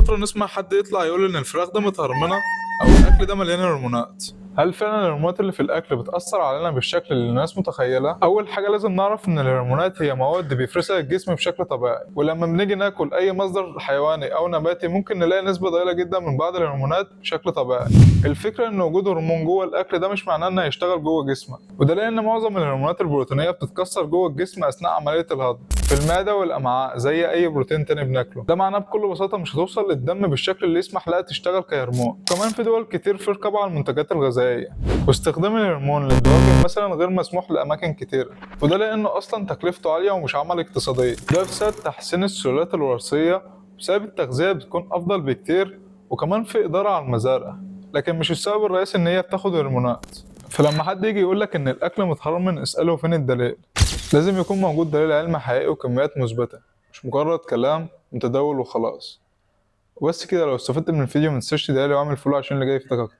فترة نسمع حد يطلع يقول إن الفراخ ده متهرمنة أو الأكل ده مليان هرمونات. هل فعلا الهرمونات اللي في الأكل بتأثر علينا بالشكل اللي الناس متخيلة؟ أول حاجة لازم نعرف إن الهرمونات هي مواد بيفرزها الجسم بشكل طبيعي، ولما بنيجي ناكل أي مصدر حيواني أو نباتي ممكن نلاقي نسبة ضئيلة جدا من بعض الهرمونات بشكل طبيعي. الفكرة إن وجود هرمون جوه الأكل ده مش معناه إنه هيشتغل جوه جسمك، وده لأن معظم الهرمونات البروتينية بتتكسر جوه الجسم أثناء عملية الهضم في المعدة والأمعاء زي أي بروتين تاني بناكله. ده معناه بكل بساطة مش هتوصل للدم بالشكل اللي يسمح لها تشتغل كهرمون. كمان في دول كتير في رقابة على المنتجات الغذائية، واستخدام الهرمون للدواجن مثلا غير مسموح لأماكن كتيرة، وده لأنه أصلا تكلفته عالية ومش عمل اقتصادية. ده بسبب تحسين السلالات الوراثية، بسبب التغذية بتكون أفضل بكتير، وكمان في إدارة على المزارع، لكن مش السبب الرئيسي إن هي بتاخد هرمونات. فلما حد يجي يقولك إن الأكل متحرم اسأله فين الدليل. لازم يكون موجود دليل علمي حقيقي وكميات مثبتة، مش مجرد كلام متداول وخلاص. وبس كده، لو استفدت من الفيديو متنساش تدعيلي واعمل فولو عشان اللي جاي يفيدك أكتر.